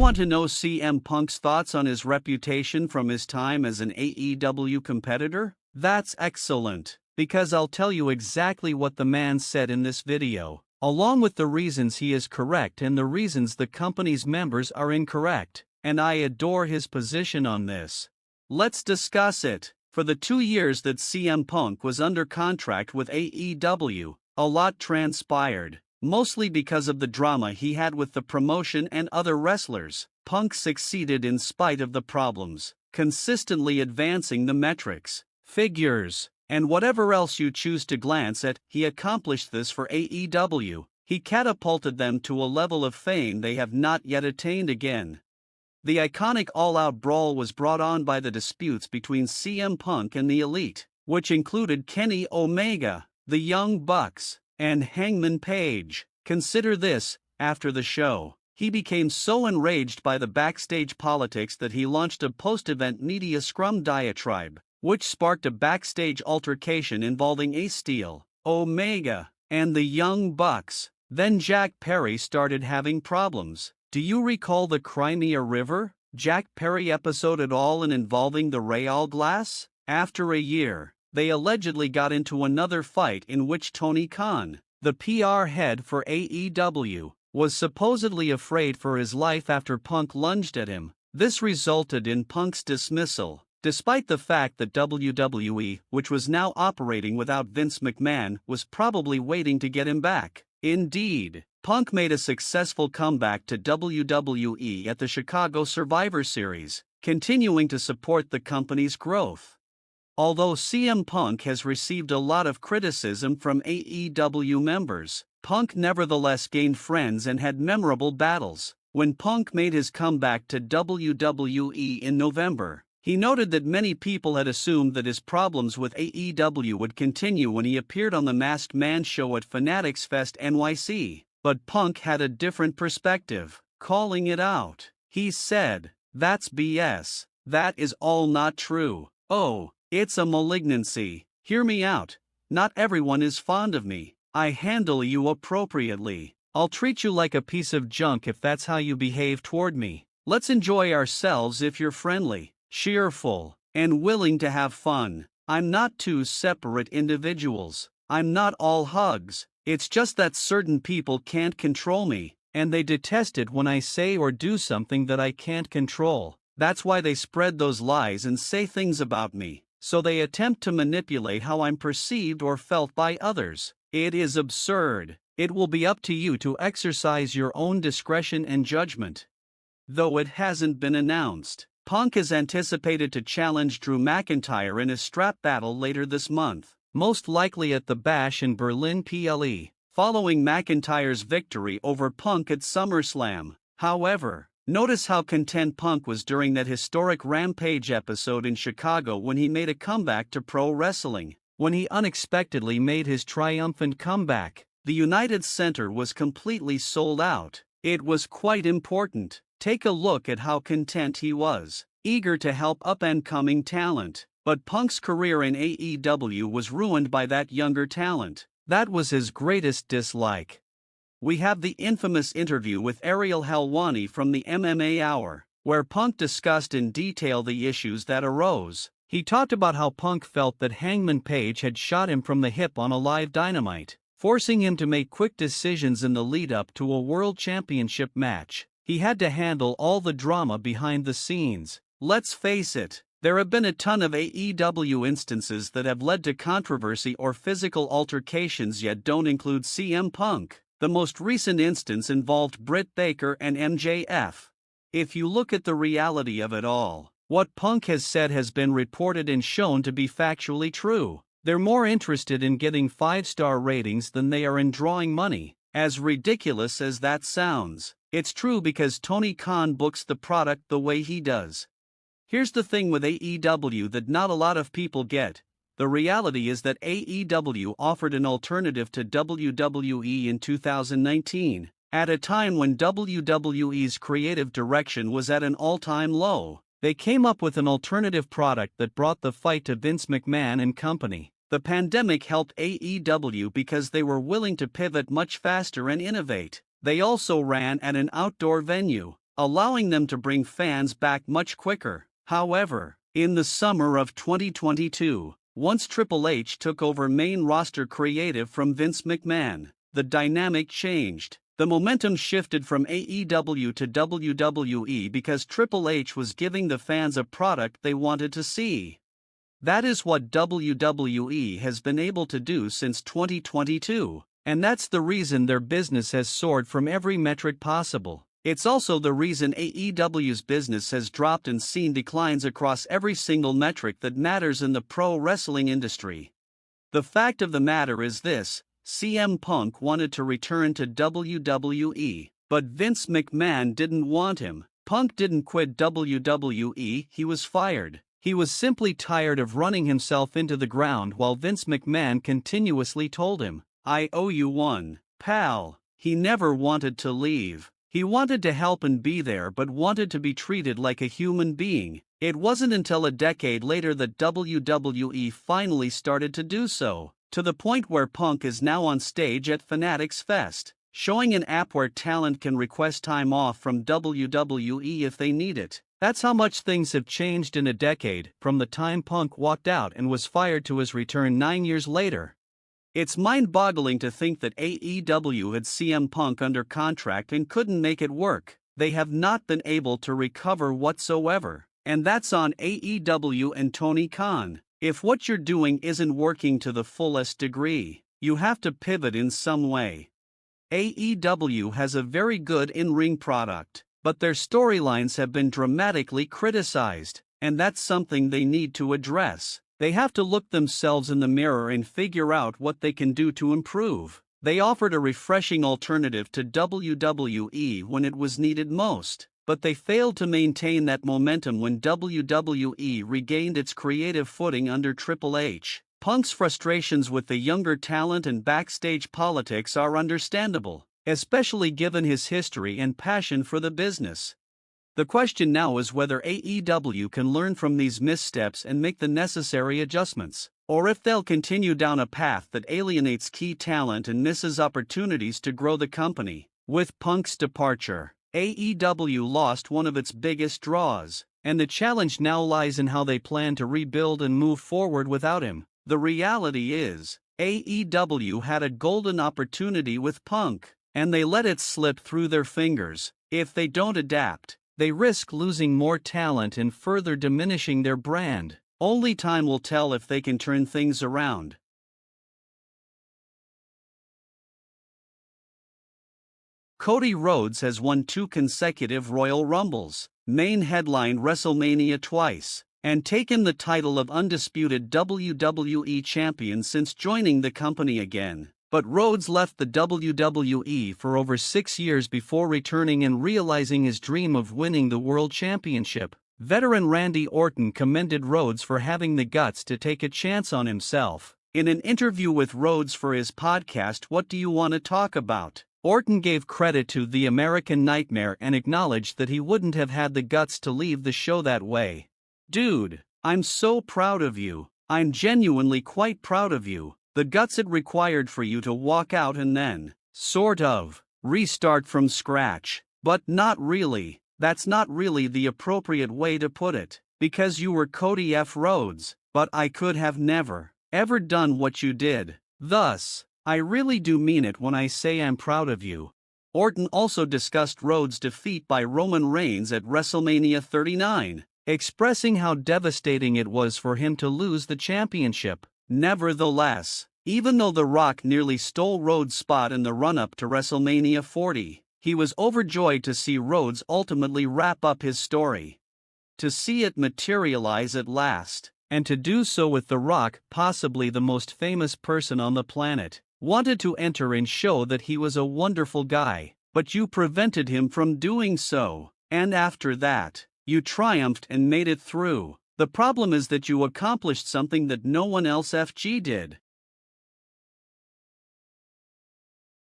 want to know CM Punk's thoughts on his reputation from his time as an AEW competitor? That's excellent, because I'll tell you exactly what the man said in this video, along with the reasons he is correct and the reasons the company's members are incorrect, and I adore his position on this. Let's discuss it. For the 2 years that CM Punk was under contract with AEW, a lot transpired. Mostly because of the drama he had with the promotion and other wrestlers, Punk succeeded in spite of the problems, consistently advancing the metrics, figures, and whatever else you choose to glance at. He accomplished this for AEW. He catapulted them to a level of fame they have not yet attained again. The iconic all-out brawl was brought on by the disputes between CM Punk and the Elite, which included Kenny Omega, the Young Bucks, and Hangman Page. Consider this: after the show, he became so enraged by the backstage politics that he launched a post-event media scrum diatribe, which sparked a backstage altercation involving Ace Steel, Omega, and the Young Bucks. Then Jack Perry started having problems. Do you recall the Crimea River, Jack Perry episode at all and involving the Real Glass? After a year, they allegedly got into another fight in which Tony Khan, the PR head for AEW, was supposedly afraid for his life after Punk lunged at him. This resulted in Punk's dismissal, despite the fact that WWE, which was now operating without Vince McMahon, was probably waiting to get him back. Indeed, Punk made a successful comeback to WWE at the Chicago Survivor Series, continuing to support the company's growth. Although CM Punk has received a lot of criticism from AEW members, Punk nevertheless gained friends and had memorable battles. When Punk made his comeback to WWE in November, he noted that many people had assumed that his problems with AEW would continue when he appeared on the Masked Man show at Fanatics Fest NYC. But Punk had a different perspective, calling it out. He said, "That's BS. That is all not true. Oh, it's a malignancy. Hear me out. Not everyone is fond of me. I handle you appropriately. I'll treat you like a piece of junk if that's how you behave toward me. Let's enjoy ourselves if you're friendly, cheerful, and willing to have fun. I'm not two separate individuals. I'm not all hugs. It's just that certain people can't control me, and they detest it when I say or do something that I can't control. That's why they spread those lies and say things about me. So they attempt to manipulate how I'm perceived or felt by others. It is absurd. It will be up to you to exercise your own discretion and judgment." Though it hasn't been announced, Punk is anticipated to challenge Drew McIntyre in a strap battle later this month, most likely at the Bash in Berlin PLE, following McIntyre's victory over Punk at SummerSlam. However, notice how content Punk was during that historic Rampage episode in Chicago when he made a comeback to pro wrestling. When he unexpectedly made his triumphant comeback, the United Center was completely sold out. It was quite important. Take a look at how content he was, eager to help up-and-coming talent. But Punk's career in AEW was ruined by that younger talent. That was his greatest dislike. We have the infamous interview with Ariel Helwani from the MMA Hour, where Punk discussed in detail the issues that arose. He talked about how Punk felt that Hangman Page had shot him from the hip on a live Dynamite, forcing him to make quick decisions in the lead-up to a World Championship match. He had to handle all the drama behind the scenes. Let's face it, there have been a ton of AEW instances that have led to controversy or physical altercations yet don't include CM Punk. The most recent instance involved Britt Baker and MJF. If you look at the reality of it all, what Punk has said has been reported and shown to be factually true. They're more interested in getting 5-star ratings than they are in drawing money. As ridiculous as that sounds, it's true because Tony Khan books the product the way he does. Here's the thing with AEW that not a lot of people get. The reality is that AEW offered an alternative to WWE in 2019, at a time when WWE's creative direction was at an all-time low. They came up with an alternative product that brought the fight to Vince McMahon and company. The pandemic helped AEW because they were willing to pivot much faster and innovate. They also ran at an outdoor venue, allowing them to bring fans back much quicker. However, in the summer of 2022, once Triple H took over main roster creative from Vince McMahon, the dynamic changed. The momentum shifted from AEW to WWE because Triple H was giving the fans a product they wanted to see. That is what WWE has been able to do since 2022, and that's the reason their business has soared from every metric possible. It's also the reason AEW's business has dropped and seen declines across every single metric that matters in the pro wrestling industry. The fact of the matter is this: CM Punk wanted to return to WWE, but Vince McMahon didn't want him. Punk didn't quit WWE, he was fired. He was simply tired of running himself into the ground while Vince McMahon continuously told him, "I owe you one, pal." He never wanted to leave. He wanted to help and be there, but wanted to be treated like a human being. It wasn't until a decade later that WWE finally started to do so, to the point where Punk is now on stage at Fanatics Fest, showing an app where talent can request time off from WWE if they need it. That's how much things have changed in a decade, from the time Punk walked out and was fired to his return 9 years later. It's mind-boggling to think that AEW had CM Punk under contract and couldn't make it work. They have not been able to recover whatsoever. And that's on AEW and Tony Khan. If what you're doing isn't working to the fullest degree, you have to pivot in some way. AEW has a very good in-ring product, but their storylines have been dramatically criticized, and that's something they need to address. They have to look themselves in the mirror and figure out what they can do to improve. They offered a refreshing alternative to WWE when it was needed most, but they failed to maintain that momentum when WWE regained its creative footing under Triple H. Punk's frustrations with the younger talent and backstage politics are understandable, especially given his history and passion for the business. The question now is whether AEW can learn from these missteps and make the necessary adjustments, or if they'll continue down a path that alienates key talent and misses opportunities to grow the company. With Punk's departure, AEW lost one of its biggest draws, and the challenge now lies in how they plan to rebuild and move forward without him. The reality is, AEW had a golden opportunity with Punk, and they let it slip through their fingers. If they don't adapt, they risk losing more talent and further diminishing their brand. Only time will tell if they can turn things around. Cody Rhodes has won 2 consecutive Royal Rumbles, main headlined WrestleMania twice, and taken the title of undisputed WWE champion since joining the company again. But Rhodes left the WWE for over 6 years before returning and realizing his dream of winning the World Championship. Veteran Randy Orton commended Rhodes for having the guts to take a chance on himself. In an interview with Rhodes for his podcast What Do You Want to Talk About?, Orton gave credit to The American Nightmare and acknowledged that he wouldn't have had the guts to leave the show that way. "Dude, I'm so proud of you. I'm genuinely quite proud of you. The guts it required for you to walk out and then, sort of, restart from scratch. But not really. That's not really the appropriate way to put it, because you were Cody F. Rhodes, but I could have never, ever done what you did. Thus, I really do mean it when I say I'm proud of you." Orton also discussed Rhodes' defeat by Roman Reigns at WrestleMania 39, expressing how devastating it was for him to lose the championship. Nevertheless, even though The Rock nearly stole Rhodes' spot in the run-up to WrestleMania 40, he was overjoyed to see Rhodes ultimately wrap up his story. To see it materialize at last, and to do so with The Rock, possibly the most famous person on the planet, wanted to enter and show that he was a wonderful guy, but you prevented him from doing so, and after that, you triumphed and made it through. The problem is that you accomplished something that no one else FG did.